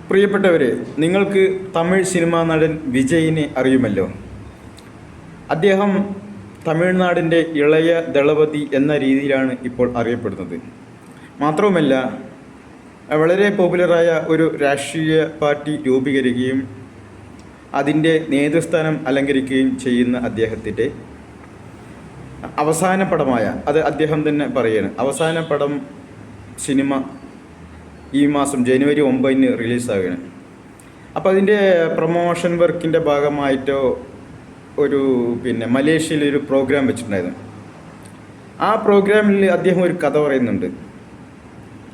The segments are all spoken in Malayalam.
പ്രിയപ്പെട്ടവരെ, നിങ്ങൾക്ക് തമിഴ് സിനിമാ നടൻ വിജയിനെ അറിയുമല്ലോ. അദ്ദേഹം തമിഴ്നാടിൻ്റെ ഇളയ ദളപതി എന്ന രീതിയിലാണ് ഇപ്പോൾ അറിയപ്പെടുന്നത്. മാത്രവുമല്ല, വളരെ പോപ്പുലറായ ഒരു രാഷ്ട്രീയ പാർട്ടി രൂപീകരിക്കുകയും അതിൻ്റെ നേതൃസ്ഥാനം അലങ്കരിക്കുകയും ചെയ്യുന്ന അദ്ദേഹത്തിൻ്റെ അവസാന പടമായ, അത് അദ്ദേഹം തന്നെ പറയുകയാണ്, അവസാന പടം സിനിമ ഈ മാസം ജനുവരി 9 റിലീസാവുകയാണ്. അപ്പോൾ അതിൻ്റെ പ്രൊമോഷൻ വർക്കിൻ്റെ ഭാഗമായിട്ടോ മലേഷ്യയിലൊരു പ്രോഗ്രാം വെച്ചിട്ടുണ്ടായിരുന്നു. ആ പ്രോഗ്രാമിൽ അദ്ദേഹം ഒരു കഥ പറയുന്നുണ്ട്.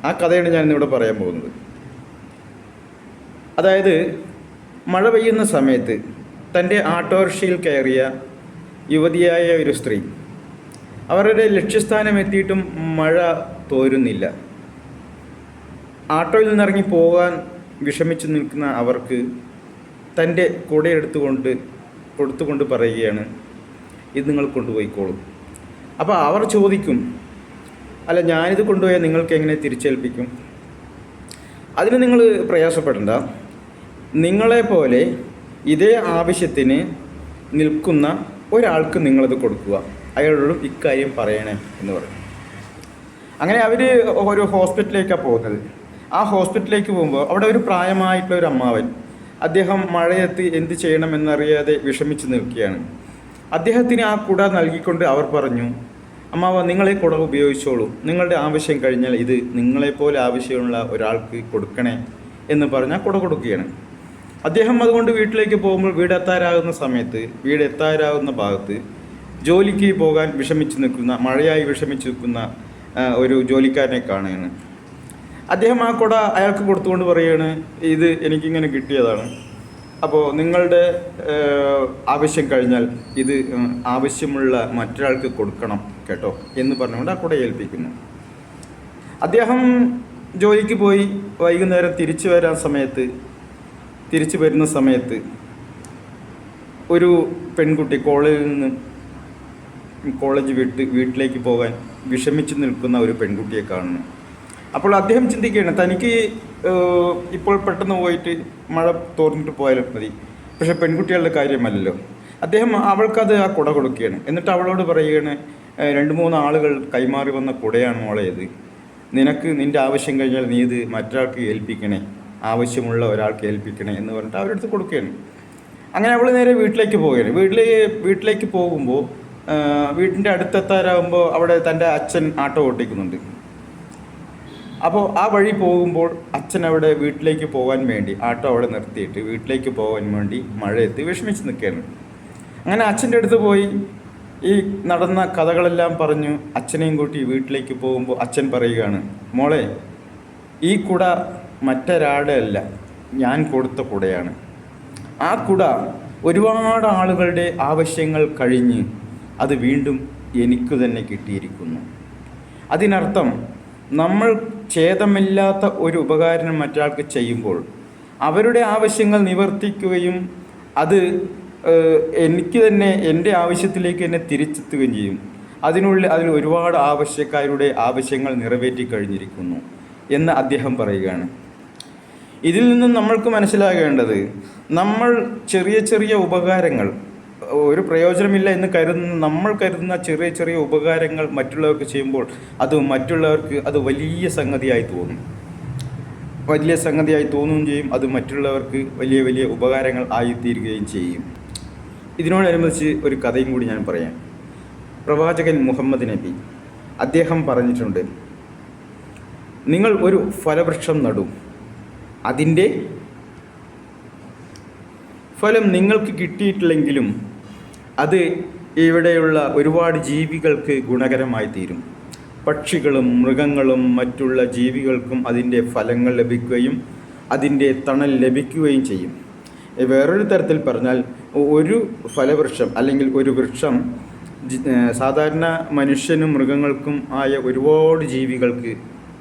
ആ കഥയാണ് ഞാനിന്നിവിടെ പറയാൻ പോകുന്നത്. അതായത്, മഴ പെയ്യുന്ന സമയത്ത് തൻ്റെ ഓട്ടോറിക്ഷയിൽ കയറിയ യുവതിയായ ഒരു സ്ത്രീ അവരുടെ ലക്ഷ്യസ്ഥാനം എത്തിയിട്ടും മഴ തോരുന്നില്ല. ആട്ടോയിൽ നിന്നിറങ്ങി പോകാൻ വിഷമിച്ച് നിൽക്കുന്ന അവർക്ക് തൻ്റെ കൊടുത്തുകൊണ്ട് പറയുകയാണ്, ഇത് നിങ്ങൾ കൊണ്ടുപോയിക്കോളും. അപ്പോൾ അവർ ചോദിക്കും, അല്ല, ഞാനിത് കൊണ്ടുപോയാൽ നിങ്ങൾക്ക് എങ്ങനെ തിരിച്ചേൽപ്പിക്കും? അതിന് നിങ്ങൾ പ്രയാസപ്പെടേണ്ട. നിങ്ങളെപ്പോലെ ഇതേ ആവശ്യത്തിന് നിൽക്കുന്ന ഒരാൾക്ക് നിങ്ങളത് കൊടുക്കുക, അയാളോടും ഇക്കാര്യം പറയണേ എന്ന് പറയും. അങ്ങനെ അവർ ഒരു ഹോസ്പിറ്റലിലേക്കാണ് പോകുന്നത്. ആ ഹോസ്പിറ്റലിലേക്ക് പോകുമ്പോൾ അവിടെ ഒരു പ്രായമായിട്ടുള്ള ഒരു അമ്മാവൻ, അദ്ദേഹം മഴയത്ത് എന്ത് ചെയ്യണമെന്നറിയാതെ വിഷമിച്ച് നിൽക്കുകയാണ്. അദ്ദേഹത്തിന് ആ കുട നൽകിക്കൊണ്ട് അവർ പറഞ്ഞു, അമ്മാവ, നിങ്ങളെ കുട ഉപയോഗിച്ചോളൂ, നിങ്ങളുടെ ആവശ്യം കഴിഞ്ഞാൽ ഇത് നിങ്ങളെപ്പോലെ ആവശ്യമുള്ള ഒരാൾക്ക് കൊടുക്കണേ എന്ന് പറഞ്ഞാൽ കുട കൊടുക്കുകയാണ്. അദ്ദേഹം അതുകൊണ്ട് വീട്ടിലേക്ക് പോകുമ്പോൾ വീടെത്താറാകുന്ന ഭാഗത്ത് ജോലിക്ക് പോകാൻ മഴയായി വിഷമിച്ച് നിൽക്കുന്ന ഒരു ജോലിക്കാരനെ കാണുകയാണ്. അദ്ദേഹം ആ കുട അയാൾക്ക് കൊടുത്തുകൊണ്ട് പറയുകയാണ്, ഇത് എനിക്കിങ്ങനെ കിട്ടിയതാണ്, അപ്പോൾ നിങ്ങളുടെ ആവശ്യം കഴിഞ്ഞാൽ ഇത് ആവശ്യമുള്ള മറ്റൊരാൾക്ക് കൊടുക്കണം കേട്ടോ എന്ന് പറഞ്ഞുകൊണ്ട് ആ കുട ഏൽപ്പിക്കുന്നു. അദ്ദേഹം ജോലിക്ക് പോയി വൈകുന്നേരം തിരിച്ചു വരുന്ന സമയത്ത് ഒരു പെൺകുട്ടി കോളേജ് വീട്ടിലേക്ക് പോകാൻ വിഷമിച്ച് നിൽക്കുന്ന ഒരു പെൺകുട്ടിയെ കാണുന്നു. അപ്പോൾ അദ്ദേഹം ചിന്തിക്കുകയാണ്, തനിക്ക് ഇപ്പോൾ പെട്ടെന്ന് പോയിട്ട് മഴ തോർന്നിട്ട് പോയാലും മതി, പക്ഷേ പെൺകുട്ടികളുടെ കാര്യമല്ലല്ലോ. അദ്ദേഹം അവൾക്കത് ആ കുട കൊടുക്കുകയാണ്. എന്നിട്ട് അവളോട് പറയുകയാണ്, 2-3 ആളുകൾ കൈമാറി വന്ന കുടയാണ് മോളെ ഇത്, നിനക്ക് നിൻ്റെ ആവശ്യം കഴിഞ്ഞാൽ നീ ഇത് മറ്റൊരാൾക്ക് ഏൽപ്പിക്കണേ, ആവശ്യമുള്ള ഒരാൾക്ക് ഏൽപ്പിക്കണേ എന്ന് പറഞ്ഞിട്ട് അവരുടെ അടുത്ത് കൊടുക്കുകയാണ്. അങ്ങനെ അവൾ നേരെ വീട്ടിലേക്ക് പോവുകയാണ്. വീട്ടിലേക്ക് പോകുമ്പോൾ വീട്ടിൻ്റെ അടുത്തെത്താറാകുമ്പോൾ അവിടെ തൻ്റെ അച്ഛൻ ആട്ടോ ഓട്ടിക്കുന്നുണ്ട്. അപ്പോൾ ആ വഴി പോകുമ്പോൾ അച്ഛൻ അവിടെ വീട്ടിലേക്ക് പോകാൻ വേണ്ടി ആട്ടോ അവിടെ നിർത്തിയിട്ട് വീട്ടിലേക്ക് പോകാൻ വേണ്ടി മഴയത്ത് വിഷമിച്ച് നിൽക്കുകയാണ്. അങ്ങനെ അച്ഛൻ്റെ അടുത്ത് പോയി ഈ നടന്ന കഥകളെല്ലാം പറഞ്ഞു അച്ഛനെയും കൂട്ടി വീട്ടിലേക്ക് പോകുമ്പോൾ അച്ഛൻ പറയുകയാണ്, മോളെ, ഈ കുട മറ്റൊരാളുടെ അല്ല, ഞാൻ കൊടുത്ത കുടയാണ്. ആ കുട ഒരുപാട് ആളുകളുടെ ആവശ്യങ്ങൾ കഴിഞ്ഞ് അത് വീണ്ടും എനിക്ക് തന്നെ കിട്ടിയിരിക്കുന്നു. അതിനർത്ഥം നമ്മൾ ഛേദമില്ലാത്ത ഒരു ഉപകാരം മറ്റൊരാൾക്ക് ചെയ്യുമ്പോൾ അവരുടെ ആവശ്യങ്ങൾ നിവർത്തിക്കുകയും അത് എനിക്ക് തന്നെ എൻ്റെ ആവശ്യത്തിലേക്ക് തന്നെ തിരിച്ചെത്തുകയും ചെയ്യും. അതിൽ ഒരുപാട് ആവശ്യക്കാരുടെ ആവശ്യങ്ങൾ നിറവേറ്റി കഴിഞ്ഞിരിക്കുന്നു എന്ന് അദ്ദേഹം പറയുകയാണ്. ഇതിൽ നിന്നും നമ്മൾക്ക് മനസ്സിലാകേണ്ടത്, നമ്മൾ ചെറിയ ചെറിയ ഉപകാരങ്ങൾ, ഒരു പ്രയോജനമില്ല എന്ന് നമ്മൾ കരുതുന്ന ചെറിയ ചെറിയ ഉപകാരങ്ങൾ മറ്റുള്ളവർക്ക് ചെയ്യുമ്പോൾ മറ്റുള്ളവർക്ക് അത് വലിയ സംഗതിയായി തോന്നുകയും ചെയ്യും. അത് മറ്റുള്ളവർക്ക് വലിയ വലിയ ഉപകാരങ്ങൾ ആയിത്തീരുകയും ചെയ്യും. ഇതിനോടനുബന്ധിച്ച് ഒരു കഥയും കൂടി ഞാൻ പറയാം. പ്രവാചകൻ മുഹമ്മദ് നബി അദ്ദേഹം പറഞ്ഞിട്ടുണ്ട്, നിങ്ങൾ ഒരു ഫലവൃക്ഷം നടും, അതിൻ്റെ ഫലം നിങ്ങൾക്ക് കിട്ടിയിട്ടില്ലെങ്കിലും അത് ഇവിടെയുള്ള ഒരുപാട് ജീവികൾക്ക് ഗുണകരമായി തീരും. പക്ഷികളും മൃഗങ്ങളും മറ്റുള്ള ജീവികൾക്കും അതിൻ്റെ ഫലങ്ങൾ ലഭിക്കുകയും അതിൻ്റെ തണൽ ലഭിക്കുകയും ചെയ്യും. വേറൊരു തരത്തിൽ പറഞ്ഞാൽ, ഒരു ഫലവൃക്ഷം അല്ലെങ്കിൽ ഒരു വൃക്ഷം സാധാരണ മനുഷ്യനും മൃഗങ്ങൾക്കും ആയ ഒരുപാട് ജീവികൾക്ക്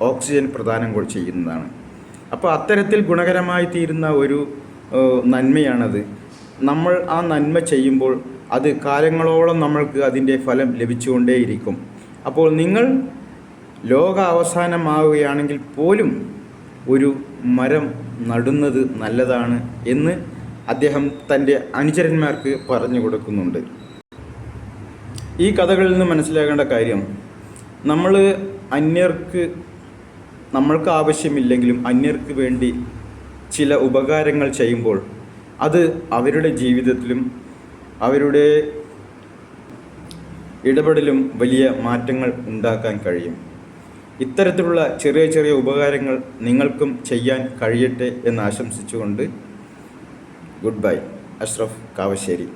ഓക്സിജൻ പ്രദാനം ചെയ്യുന്നതാണ്. അപ്പോൾ അത്തരത്തിൽ ഗുണകരമായി തീരുന്ന ഒരു നന്മയാണത്. നമ്മൾ ആ നന്മ ചെയ്യുമ്പോൾ അത് കാലങ്ങളോളം നമ്മൾക്ക് അതിൻ്റെ ഫലം ലഭിച്ചുകൊണ്ടേയിരിക്കും. അപ്പോൾ നിങ്ങൾ ലോക അവസാനമാവുകയാണെങ്കിൽ പോലും ഒരു മരം നടുന്നത് നല്ലതാണ് എന്ന് അദ്ദേഹം തൻ്റെ അനുചരന്മാർക്ക് പറഞ്ഞു കൊടുക്കുന്നുണ്ട്. ഈ കഥകളിൽ നിന്ന് മനസ്സിലാക്കേണ്ട കാര്യം, നമ്മൾ നമ്മൾക്ക് ആവശ്യമില്ലെങ്കിലും അന്യർക്ക് വേണ്ടി ചില ഉപകാരങ്ങൾ ചെയ്യുമ്പോൾ അത് അവരുടെ ജീവിതത്തിലും അവരുടെ ഇടപെടലും വലിയ മാറ്റങ്ങൾ ഉണ്ടാക്കാൻ കഴിയും. ഇത്തരത്തിലുള്ള ചെറിയ ചെറിയ ഉപകാരങ്ങൾ നിങ്ങൾക്കും ചെയ്യാൻ കഴിയട്ടെ എന്ന് ആശംസിച്ചുകൊണ്ട് ഗുഡ് ബൈ. അഷ്റഫ് കാവശ്ശേരി.